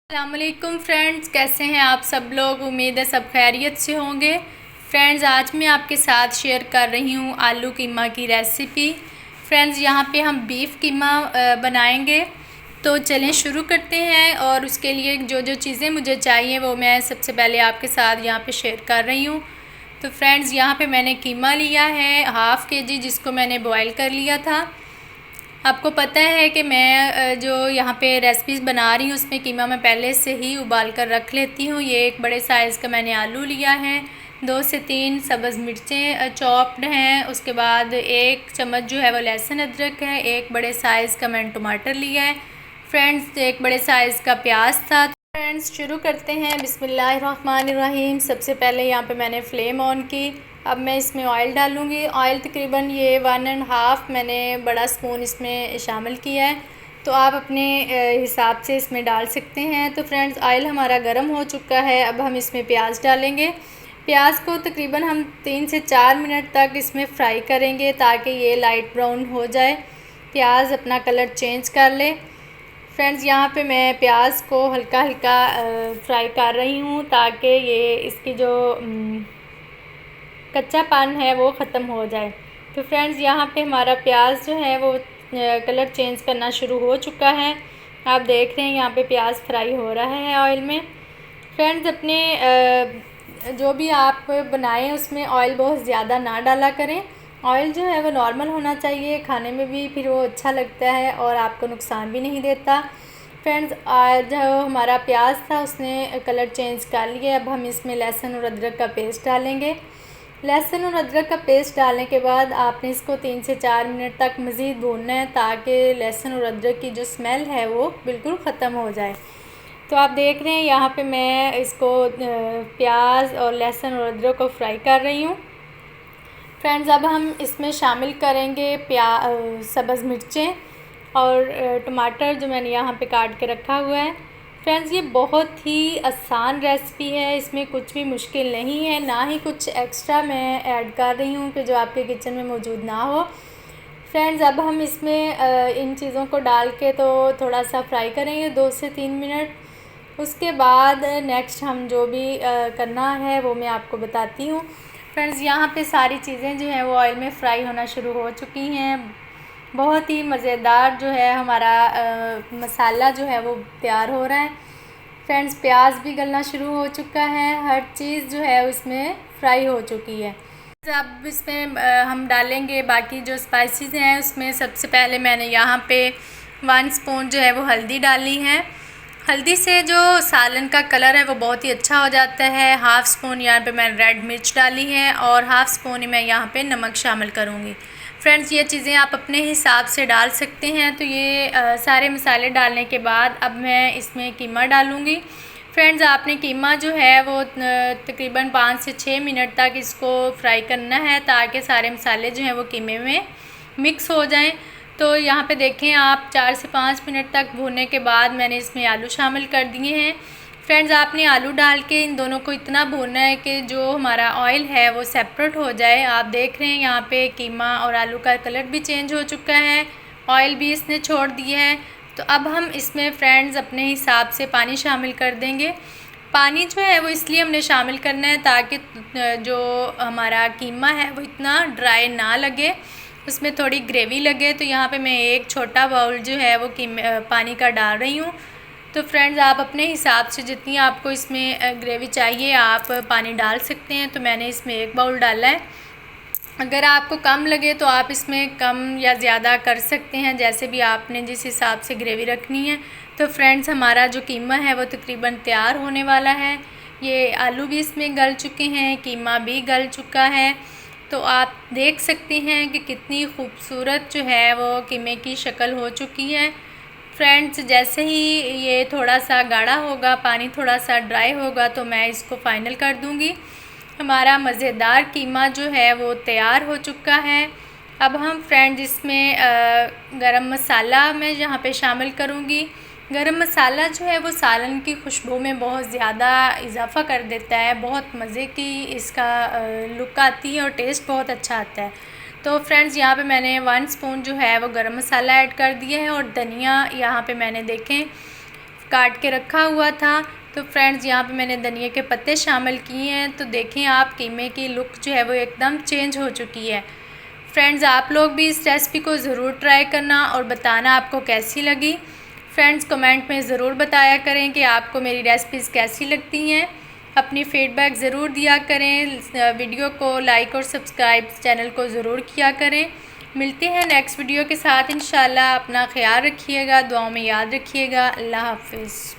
अस्सलामुअलैकुम फ्रेंड्स, कैसे हैं आप सब लोग। उम्मीद है सब खैरियत से होंगे। फ्रेंड्स, आज मैं आपके साथ शेयर कर रही हूँ आलू कीमा की रेसिपी। फ्रेंड्स, यहाँ पे हम बीफ कीमा बनाएंगे, तो चलें शुरू करते हैं। और उसके लिए जो जो चीज़ें मुझे चाहिए वो मैं सबसे पहले आपके साथ यहाँ पे शेयर कर रही हूँ। तो फ्रेंड्स, यहाँ पे मैंने कीमा लिया है हाफ़ के जी, जिसको मैंने बॉयल कर लिया था। आपको पता है कि मैं जो यहाँ पे रेसिपीज़ बना रही हूँ उसमें कीमा मैं पहले से ही उबाल कर रख लेती हूँ। ये एक बड़े साइज़ का मैंने आलू लिया है, 2 से 3 सब्ज़ मिर्चें चॉप्ड हैं। उसके बाद 1 चम्मच जो है वो लहसुन अदरक है। एक बड़े साइज़ का मैंने टमाटर लिया है। फ्रेंड्स, एक बड़े साइज़ का प्याज था। फ्रेंड्स, शुरू करते हैं। बिस्मिल्लाहिर्रहमानिर्रहीम। सबसे पहले यहाँ पे मैंने फ्लेम ऑन की। अब मैं इसमें ऑयल डालूँगी। ऑयल तकरीबन ये 1.5 मैंने बड़ा स्पून इसमें शामिल किया है, तो आप अपने हिसाब से इसमें डाल सकते हैं। तो फ्रेंड्स, ऑयल हमारा गर्म हो चुका है। अब हम इसमें प्याज डालेंगे। प्याज को तकरीबन हम 3 से 4 मिनट तक इसमें फ्राई करेंगे ताकि ये लाइट ब्राउन हो जाए, प्याज अपना कलर चेंज कर ले। फ्रेंड्स, यहाँ पे मैं प्याज को हल्का हल्का फ्राई कर रही हूँ ताकि ये इसकी जो कच्चापन है वो ख़त्म हो जाए। तो फ्रेंड्स, यहाँ पे हमारा प्याज जो है वो कलर चेंज करना शुरू हो चुका है। आप देख रहे हैं यहाँ पे प्याज फ्राई हो रहा है ऑयल में। फ्रेंड्स, अपने जो भी आप बनाएं उसमें ऑयल बहुत ज़्यादा ना डाला करें। ऑयल जो है वो नॉर्मल होना चाहिए, खाने में भी फिर वो अच्छा लगता है और आपको नुकसान भी नहीं देता। फ्रेंड्स, जो हमारा प्याज था उसने कलर चेंज कर लिया। अब हम इसमें लहसुन और अदरक का पेस्ट डालेंगे। लहसुन और अदरक का पेस्ट डालने के बाद आपने इसको 3 से 4 मिनट तक मज़ीद भूनना है ताकि लहसुन और अदरक की जो स्मेल है वो बिल्कुल ख़त्म हो जाए। तो आप देख रहे हैं यहाँ पे मैं इसको प्याज और लहसुन और अदरक को फ्राई कर रही हूँ। फ्रेंड्स, अब हम इसमें शामिल करेंगे सब्ज़ मिर्चें और टमाटर जो मैंने यहाँ पे काट के रखा हुआ है। फ्रेंड्स, ये बहुत ही आसान रेसिपी है, इसमें कुछ भी मुश्किल नहीं है, ना ही कुछ एक्स्ट्रा मैं ऐड कर रही हूँ कि जो आपके किचन में मौजूद ना हो। फ्रेंड्स, अब हम इसमें इन चीज़ों को डाल के तो थोड़ा सा फ्राई करेंगे 2 से 3 मिनट। उसके बाद नेक्स्ट हम जो भी करना है वो मैं आपको बताती हूँ। फ्रेंड्स, यहाँ पे सारी चीज़ें जो हैं वो ऑयल में फ्राई होना शुरू हो चुकी हैं। बहुत ही मज़ेदार जो है हमारा मसाला जो है वो तैयार हो रहा है। फ्रेंड्स, प्याज भी गलना शुरू हो चुका है, हर चीज़ जो है उसमें फ्राई हो चुकी है। अब इसमें हम डालेंगे बाकी जो स्पाइसेस हैं। उसमें सबसे पहले मैंने यहाँ पे 1 स्पून जो है वो हल्दी डाली है। हल्दी से जो सालन का कलर है वो बहुत ही अच्छा हो जाता है। हाफ़ स्पून यहाँ पे मैंने रेड मिर्च डाली है और हाफ़ स्पून ही मैं यहाँ पे नमक शामिल करूँगी। फ्रेंड्स, ये चीज़ें आप अपने हिसाब से डाल सकते हैं। तो ये सारे मसाले डालने के बाद अब मैं इसमें कीमा डालूँगी। फ्रेंड्स, आपने कीमा जो है वो तकरीबन 5 से 6 मिनट तक इसको फ्राई करना है ताकि सारे मसाले जो हैं वो कीमे में मिक्स हो जाएं। तो यहाँ पे देखें आप 4 से 5 मिनट तक भूनने के बाद मैंने इसमें आलू शामिल कर दिए हैं। फ्रेंड्स, आपने आलू डाल के इन दोनों को इतना भूनना है कि जो हमारा ऑयल है वो सेपरेट हो जाए। आप देख रहे हैं यहाँ पे कीमा और आलू का कलर भी चेंज हो चुका है, ऑयल भी इसने छोड़ दिया है। तो अब हम इसमें फ्रेंड्स अपने हिसाब से पानी शामिल कर देंगे। पानी जो है वो इसलिए हमने शामिल करना है ताकि जो हमारा कीमा है वो इतना ड्राई ना लगे, उसमें थोड़ी ग्रेवी लगे। तो यहाँ पे मैं एक छोटा बाउल जो है वो पानी का डाल रही हूँ। तो फ्रेंड्स, आप अपने हिसाब से जितनी आपको इसमें ग्रेवी चाहिए आप पानी डाल सकते हैं। तो मैंने इसमें 1 बाउल डाला है। अगर आपको कम लगे तो आप इसमें कम या ज़्यादा कर सकते हैं, जैसे भी आपने जिस हिसाब से ग्रेवी रखनी है। तो फ्रेंड्स, हमारा जो कीमा है वो तकरीबन तैयार होने वाला है। ये आलू भी इसमें गल चुके हैं, कीमा भी गल चुका है। तो आप देख सकते हैं कि कितनी खूबसूरत जो है वो कीमे की शक्ल हो चुकी है। फ्रेंड्स, जैसे ही ये थोड़ा सा गाढ़ा होगा, पानी थोड़ा सा ड्राई होगा, तो मैं इसको फ़ाइनल कर दूँगी। हमारा मज़ेदार कीमा जो है वो तैयार हो चुका है। अब हम फ्रेंड्स इसमें गरम मसाला मैं यहाँ पे शामिल करूँगी। गरम मसाला जो है वो सालन की खुशबू में बहुत ज़्यादा इजाफ़ा कर देता है, बहुत मज़े की इसका लुक आती है और टेस्ट बहुत अच्छा आता है। तो फ्रेंड्स, यहाँ पे मैंने 1 स्पून जो है वो गरम मसाला ऐड कर दिया है और धनिया यहाँ पे मैंने देखें काट के रखा हुआ था। तो फ्रेंड्स यहाँ पे मैंने धनिया के पत्ते शामिल किए हैं। तो देखें आप कीमे की लुक जो है वो एकदम चेंज हो चुकी है। फ्रेंड्स आप लोग भी इस रेसिपी को ज़रूर ट्राई करना और बताना आपको कैसी लगी। फ्रेंड्स कमेंट में ज़रूर बताया करें कि आपको मेरी रेसिपीज़ कैसी लगती हैं। अपनी फ़ीडबैक ज़रूर दिया करें। वीडियो को लाइक और सब्सक्राइब चैनल को ज़रूर किया करें। मिलते हैं नेक्स्ट वीडियो के साथ इंशाल्लाह। अपना ख्याल रखिएगा, दुआओं में याद रखिएगा। अल्लाह हाफ़िज़।